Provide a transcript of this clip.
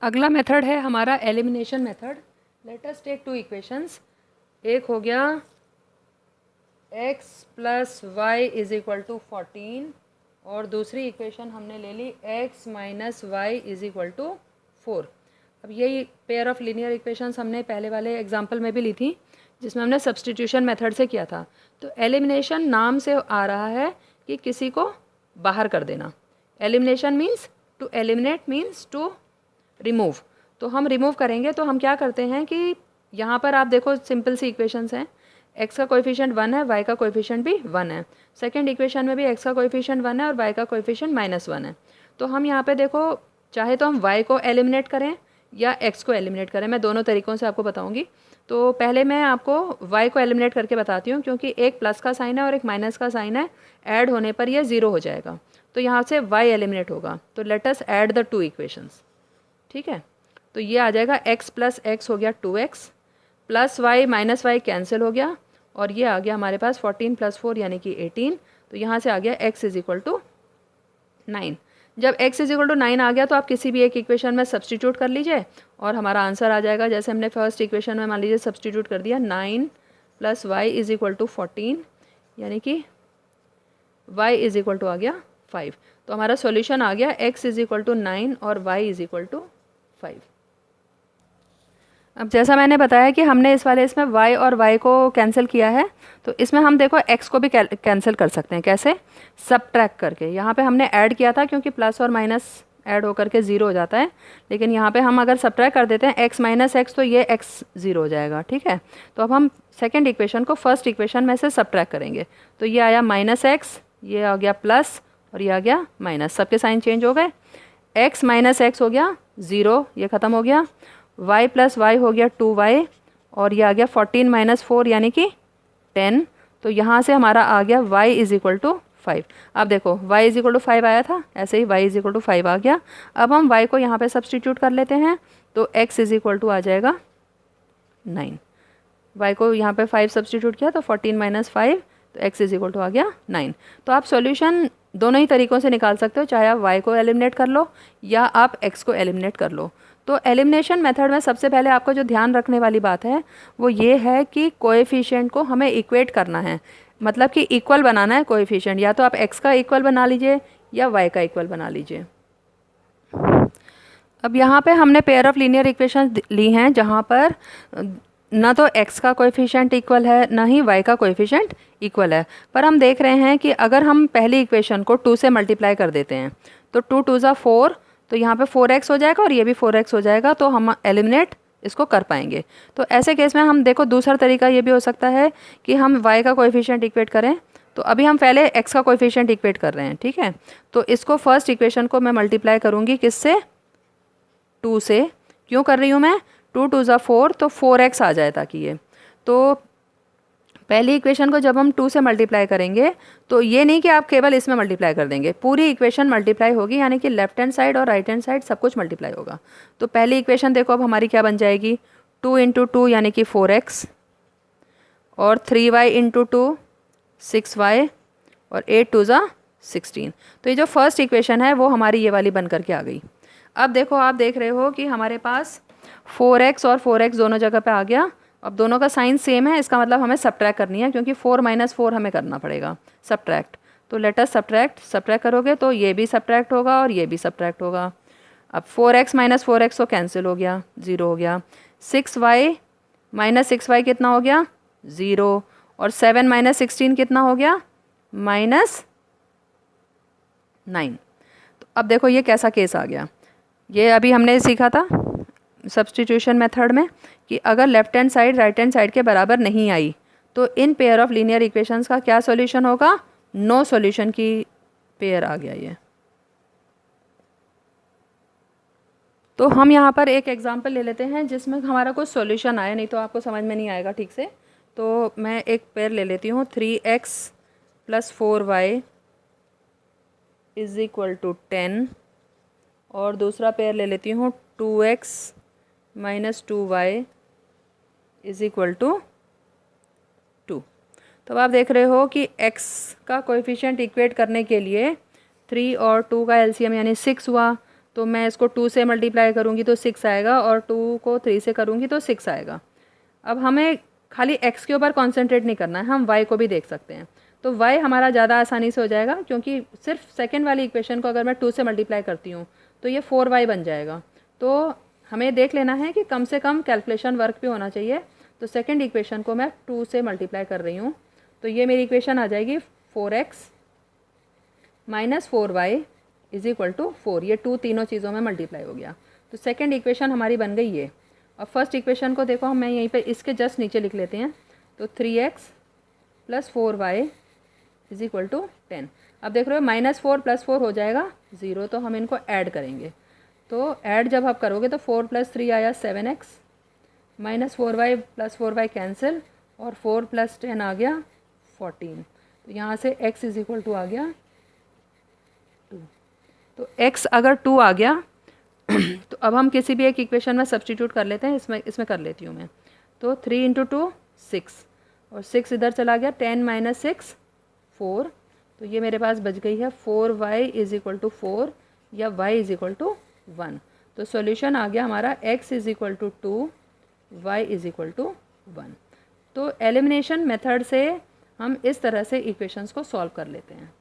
अगला मेथड है हमारा elimination method. Let us take two equations. एक हो गया x plus y is equal to 14 और दूसरी इक्वेशन हमने ले ली x minus y is equal to 4। अब यही पेयर ऑफ लीनियर इक्वेशंस हमने पहले वाले एग्जाम्पल में भी ली थी जिसमें हमने सब्सटीट्यूशन मेथड से किया था। तो एलिमिनेशन नाम से आ रहा है कि किसी को बाहर कर देना। Elimination means to eliminate means to remove. तो हम रिमूव करेंगे तो हम क्या करते हैं कि यहाँ पर आप देखो सिंपल सी इक्वेशंस हैं। x का कोएफिशिएंट 1 है, y का कोएफिशिएंट भी 1 है। सेकंड इक्वेशन में भी x का कोएफिशिएंट 1 है और y का कोएफिशिएंट -1 है। तो हम यहाँ पे देखो चाहे तो हम y को एलिमिनेट करें या x को एलिमिनेट करें। मैं दोनों तरीक़ों से आपको बताऊँगी। तो पहले मैं आपको y को एलिमिनेट करके बताती हूँ क्योंकि एक प्लस का साइन है और एक माइनस का साइन है। ऐड होने पर यह 0 हो जाएगा तो यहाँ से y एलिमिनेट होगा। तो let us add the two equations. ठीक है, तो ये आ जाएगा x प्लस एक्स हो गया 2x plus y minus y cancel हो गया और ये आ गया हमारे पास 14 प्लस 4 यानी कि 18। तो यहाँ से आ गया x इज इक्वल टू 9। जब x इज इक्वल टू 9 आ गया तो आप किसी भी एक इक्वेशन में सब्सटीट्यूट कर लीजिए और हमारा आंसर आ जाएगा। जैसे हमने फर्स्ट इक्वेशन में मान लीजिए सब्सटीट्यूट कर दिया 9 plus y is equal to 14 यानी कि y इज इक्वल टू आ गया 5। तो हमारा सॉल्यूशन आ गया x इज इक्वल टू 9 और y इज इक्वल टू 5। अब जैसा मैंने बताया कि हमने इस वाले इसमें y और y को कैंसिल किया है तो इसमें हम देखो x को भी कैंसिल कर सकते हैं। कैसे? सबट्रैक्ट करके। यहाँ पे हमने ऐड किया था क्योंकि प्लस और माइनस ऐड होकर के 0 हो जाता है, लेकिन यहाँ पे हम अगर सबट्रैक्ट कर देते हैं x माइनस एक्स तो ये x 0 हो जाएगा। ठीक है, तो अब हम सेकेंड इक्वेशन को फर्स्ट इक्वेशन में से सबट्रैक्ट करेंगे। तो ये आया -x, ये आ गया प्लस और ये आ गया माइनस। सबके साइन चेंज हो गए। x माइनस एक्स हो गया 0, ये ख़त्म हो गया। y प्लस वाई हो गया 2y और ये आ गया 14 माइनस 4 यानी कि 10। तो यहाँ से हमारा आ गया y इज इक्वल टू 5। अब देखो y इज इक्वल टू 5 आया था, ऐसे ही y इज इक्वल टू 5 आ गया। अब हम y को यहाँ पे सब्सटीट्यूट कर लेते हैं तो x इज इक्वल टू आ जाएगा 9। y को यहाँ पे 5 सब्सटीट्यूट किया तो 14 माइनस 5 तो x इज इक्वल टू आ गया 9। तो आप सॉल्यूशन दोनों ही तरीक़ों से निकाल सकते हो, चाहे आप y को एलिमिनेट कर लो या आप x को एलिमिनेट कर लो। तो एलिमिनेशन मेथड में सबसे पहले आपको जो ध्यान रखने वाली बात है वो ये है कि कोएफिशिएंट को हमें इक्वेट करना है, मतलब कि इक्वल बनाना है कोएफिशिएंट। या तो आप x का इक्वल बना लीजिए या y का इक्वल बना लीजिए। अब यहाँ पे हमने पेयर ऑफ लीनियर इक्वेशंस ली हैं जहाँ पर ना तो x का कोएफिशिएंट इक्वल है ना ही y का कोएफिशिएंट इक्वल है। पर हम देख रहे हैं कि अगर हम पहली इक्वेशन को 2 से मल्टीप्लाई कर देते हैं तो 2 2 ज़ा 4, तो यहाँ पे 4x हो जाएगा और ये भी 4x हो जाएगा, तो हम एलिमिनेट इसको कर पाएंगे। तो ऐसे केस में हम देखो दूसरा तरीका ये भी हो सकता है कि हम y का कोएफिशिएंट इक्वेट करें। तो अभी हम पहले x का कोएफिशिएंट इक्वेट कर रहे हैं। ठीक है, तो इसको फर्स्ट इक्वेशन को मैं मल्टीप्लाई करूँगी किससे? 2 से। क्यों कर रही हूँ मैं? 2 2 ज़ा 4 तो 4x आ जाए ताकि ये। तो पहली इक्वेशन को जब हम 2 से मल्टीप्लाई करेंगे तो ये नहीं कि आप केवल इसमें मल्टीप्लाई कर देंगे, पूरी इक्वेशन मल्टीप्लाई होगी, यानी कि लेफ्ट हैंड साइड और राइट हैंड साइड सब कुछ मल्टीप्लाई होगा। तो पहली इक्वेशन देखो अब हमारी क्या बन जाएगी? 2 इंटू 2 यानी कि 4x और 3y इंटू 2 6y और 8 2 ज़ा 16। तो ये जो फर्स्ट इक्वेशन है वो हमारी ये वाली बन करके आ गई। अब देखो आप देख रहे हो कि हमारे पास 4x और 4x दोनों जगह पे आ गया। अब दोनों का साइन सेम है, इसका मतलब हमें सबट्रैक्ट करनी है क्योंकि 4 माइनस 4 हमें करना पड़ेगा सबट्रैक्ट। तो लेट अस सबट्रैक्ट करोगे तो ये भी सबट्रैक्ट होगा और ये भी सबट्रैक्ट होगा। अब 4x माइनस 4x तो कैंसिल हो गया, 0 हो गया। 6y माइनस 6y कितना हो गया? 0। और 7 माइनस 16 कितना हो गया? -9। तो अब देखो ये कैसा केस आ गया। ये अभी हमने सीखा था सब्सटीट्यूशन मेथड में कि अगर left hand side right hand side के बराबर नहीं आई तो in pair of linear equations का क्या सॉल्यूशन होगा? नो सॉल्यूशन की पेयर आ गया ये। तो हम यहाँ पर एक एग्जांपल ले लेते हैं जिसमें हमारा कोई सॉल्यूशन आया, नहीं तो आपको समझ में नहीं आएगा ठीक से। तो मैं एक पेयर ले लेती हूँ 3x plus 4y is equal to 10 और दूसरा पेयर ले लेती हूँ 2x minus 2y is equal to 2। तो आप देख रहे हो कि x का कोएफिशिएंट इक्वेट करने के लिए 3 और 2 का एलसीएम यानी 6 हुआ, तो मैं इसको 2 से मल्टीप्लाई करूँगी तो 6 आएगा और 2 को 3 से करूँगी तो 6 आएगा। अब हमें खाली x के ऊपर कॉन्सेंट्रेट नहीं करना है, हम y को भी देख सकते हैं। तो y हमारा ज़्यादा आसानी से हो जाएगा, क्योंकि सिर्फ सेकेंड वाली इक्वेशन को अगर मैं 2 से मल्टीप्लाई करती हूँ तो ये 4y बन जाएगा। तो हमें देख लेना है कि कम से कम कैलकुलेशन वर्क भी होना चाहिए। तो सेकेंड इक्वेशन को मैं 2 से मल्टीप्लाई कर रही हूँ, तो ये मेरी इक्वेशन आ जाएगी 4x minus 4y is equal to 4। ये 2 तीनों चीज़ों में मल्टीप्लाई हो गया। तो सेकेंड इक्वेशन हमारी बन गई ये। अब फर्स्ट इक्वेशन को देखो, हम मैं यहीं पे इसके जस्ट नीचे लिख लेते हैं। तो 3x plus 4y is equal to 10। अब देख रहे हो -4 + 4 हो जाएगा 0, तो हम इनको ऐड करेंगे। तो ऐड जब आप करोगे तो 4 + 3 आया 7x, -4y + 4y कैंसिल, और 4 + 10 आ गया 14। तो यहाँ से x इज इक्वल टू आ गया 2। तो x अगर 2 आ गया तो अब हम किसी भी एक इक्वेशन में सब्स्टिट्यूट कर लेते हैं। इसमें कर लेती हूँ मैं। तो 3 × 2 6, और 6 इधर चला गया, 10 - 6 4। तो ये मेरे पास बच गई है 4y इज इक्वल टू 4 या y इज इक्वल टू 1। तो सॉल्यूशन आ गया हमारा x is equal to 2, y is equal to 1। तो एलिमिनेशन मेथड से हम इस तरह से इक्वेशंस को सॉल्व कर लेते हैं।